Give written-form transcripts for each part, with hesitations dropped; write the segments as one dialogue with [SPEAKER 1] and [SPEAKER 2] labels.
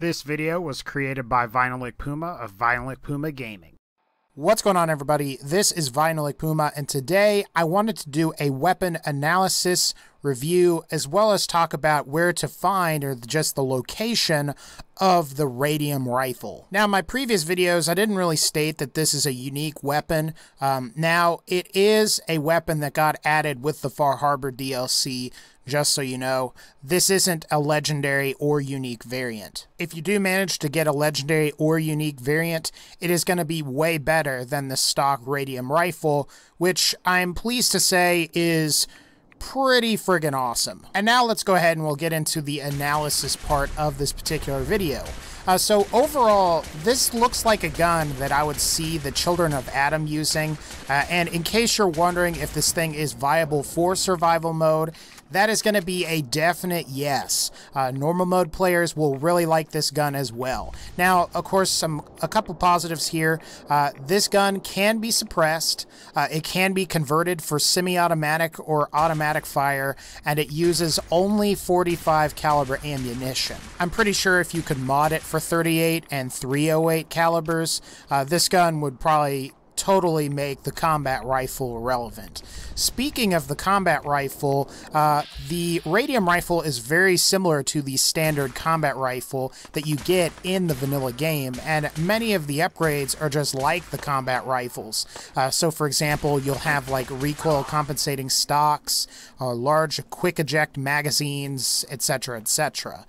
[SPEAKER 1] This video was created by VinylicPuma of VinylicPumaGaming.
[SPEAKER 2] What's going on, everybody? This is VinylicPuma, and today I wanted to do a weapon analysis review as well as talk about where to find or just the location of the Radium Rifle. Now, in my previous videos, I didn't really state that this is a unique weapon. Now, it is a weapon that got added with the Far Harbor DLC. Just so you know, this isn't a legendary or unique variant. If you do manage to get a legendary or unique variant, it is going to be way better than the stock Radium Rifle, which I'm pleased to say is pretty friggin' awesome. And now let's go ahead and we'll get into the analysis part of this particular video. So overall, this looks like a gun that I would see the Children of Atom using. And in case you're wondering if this thing is viable for survival mode, that is going to be a definite yes. Normal mode players will really like this gun as well. Now, of course, a couple positives here. This gun can be suppressed. It can be converted for semi-automatic or automatic fire, and it uses only 45 caliber ammunition. I'm pretty sure if you could mod it for 38 and 308 calibers, this gun would probably totally make the combat rifle relevant. Speaking of the combat rifle, the Radium Rifle is very similar to the standard combat rifle that you get in the vanilla game, and many of the upgrades are just like the combat rifles. So for example, you'll have like recoil compensating stocks, large quick eject magazines, etc., etc.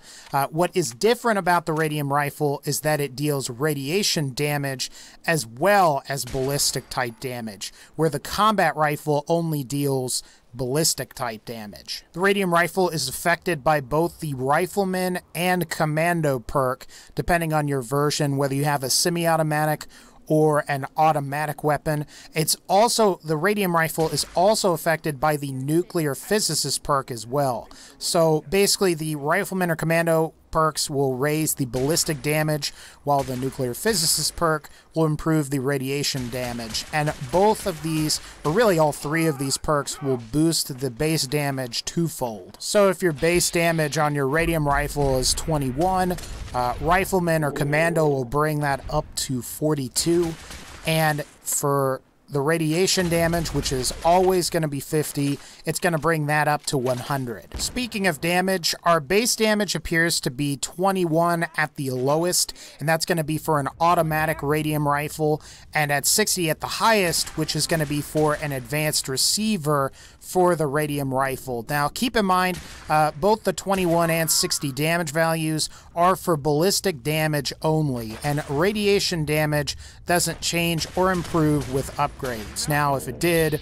[SPEAKER 2] What is different about the Radium Rifle is that it deals radiation damage as well as ballistic type damage, where the combat rifle only deals ballistic type damage. The Radium Rifle is affected by both the Rifleman and Commando perk, depending on your version, whether you have a semi-automatic or an automatic weapon. The Radium Rifle is also affected by the Nuclear Physicist perk as well. So basically, the Rifleman or Commando perks will raise the ballistic damage, while the Nuclear Physicist perk will improve the radiation damage. And both of these, or really all three of these perks, will boost the base damage twofold. So if your base damage on your Radium Rifle is 21, Rifleman or Commando will bring that up to 42. And for the radiation damage, which is always going to be 50, it's going to bring that up to 100. Speaking of damage, our base damage appears to be 21 at the lowest, and that's going to be for an automatic Radium Rifle, and at 60 at the highest, which is going to be for an advanced receiver for the Radium Rifle. Now, keep in mind, both the 21 and 60 damage values are for ballistic damage only, and radiation damage doesn't change or improve with upgrades. Now, if it did,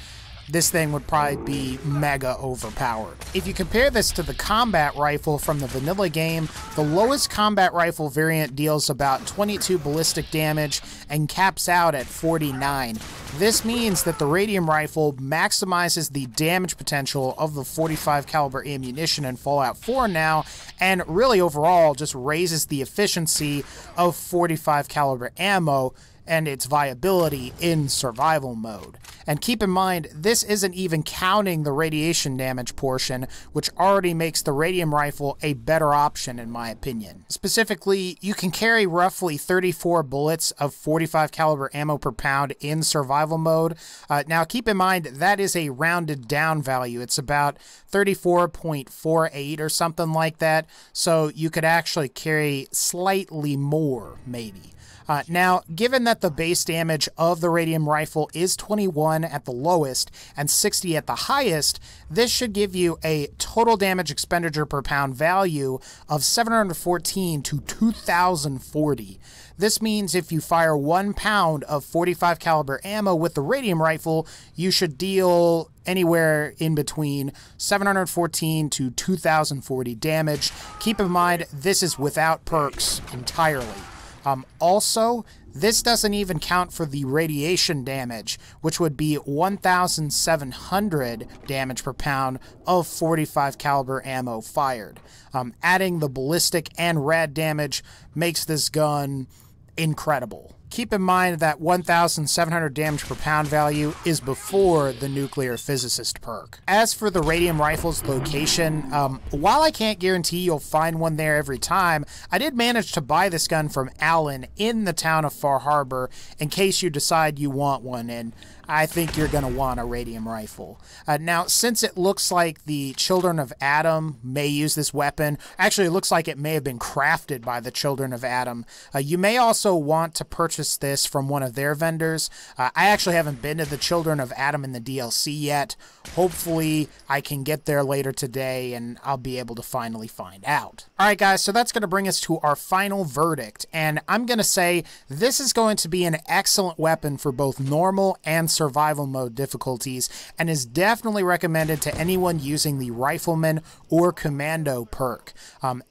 [SPEAKER 2] this thing would probably be mega overpowered. If you compare this to the combat rifle from the vanilla game, the lowest combat rifle variant deals about 22 ballistic damage and caps out at 49. This means that the Radium Rifle maximizes the damage potential of the 45 caliber ammunition in Fallout 4 now, and really overall just raises the efficiency of 45 caliber ammo and its viability in survival mode. And keep in mind, this isn't even counting the radiation damage portion, which already makes the Radium Rifle a better option in my opinion. Specifically, you can carry roughly 34 bullets of 45 caliber ammo per pound in survival mode. Now keep in mind, that is a rounded down value. It's about 34.48 or something like that, so you could actually carry slightly more, maybe. Now, given that the base damage of the Radium Rifle is 21 at the lowest and 60 at the highest, this should give you a total damage expenditure per pound value of 714 to 2040. This means if you fire 1 pound of 45 caliber ammo with the Radium Rifle, you should deal anywhere in between 714 to 2040 damage. Keep in mind, this is without perks entirely. Also, this doesn't even count for the radiation damage, which would be 1,700 damage per pound of 45 caliber ammo fired. Adding the ballistic and rad damage makes this gun incredible. keep in mind that 1,700 damage per pound value is before the Nuclear Physicist perk. As for the Radium Rifle's location, while I can't guarantee you'll find one there every time, I did manage to buy this gun from Alan in the town of Far Harbor in case you decide you want one, and I think you're going to want a Radium Rifle. Now, since it looks like the Children of Adam may use this weapon, actually it looks like it may have been crafted by the Children of Adam, you may also want to purchase this from one of their vendors. I actually haven't been to the Children of Adam in the DLC yet. Hopefully I can get there later today and I'll be able to finally find out. Alright guys, so that's going to bring us to our final verdict, and I'm going to say this is going to be an excellent weapon for both normal and survival mode difficulties, and is definitely recommended to anyone using the Rifleman or Commando perk.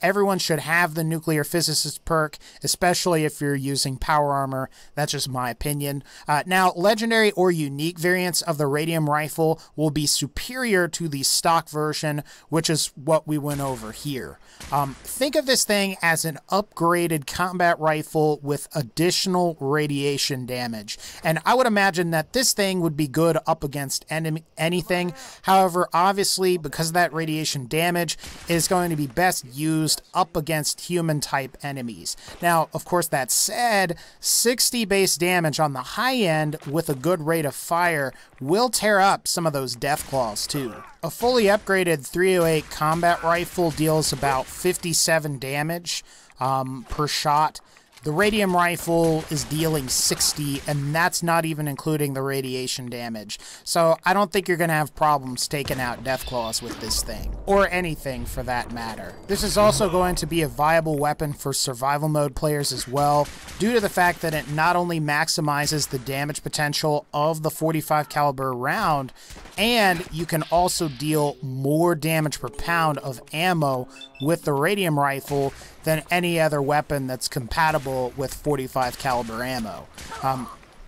[SPEAKER 2] Everyone should have the Nuclear Physicist perk, especially if you're using power armor. That's just my opinion. Now, legendary or unique variants of the Radium Rifle will be superior to the stock version, which is what we went over here. Think of this thing as an upgraded combat rifle with additional radiation damage, and I would imagine that this thing would be good up against anything. However, obviously, because of that radiation damage, it is going to be best used up against human-type enemies. Now, of course, that said, 60 base damage on the high end with a good rate of fire will tear up some of those death claws, too. A fully upgraded 308 combat rifle deals about 57 damage per shot. The Radium Rifle is dealing 60, and that's not even including the radiation damage. So I don't think you're going to have problems taking out Deathclaws with this thing, or anything for that matter. This is also going to be a viable weapon for survival mode players as well, due to the fact that it not only maximizes the damage potential of the 45 caliber round, and you can also deal more damage per pound of ammo with the Radium Rifle than any other weapon that's compatible with 45 caliber ammo.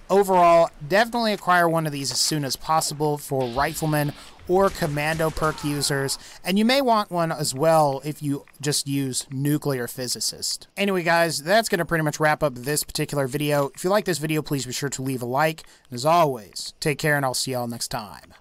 [SPEAKER 2] Overall, definitely acquire one of these as soon as possible for Rifleman or Commando perk users, and you may want one as well if you just use Nuclear Physicist. Anyway guys, that's going to pretty much wrap up this particular video. If you like this video, please be sure to leave a like, and as always, take care and I'll see y'all next time.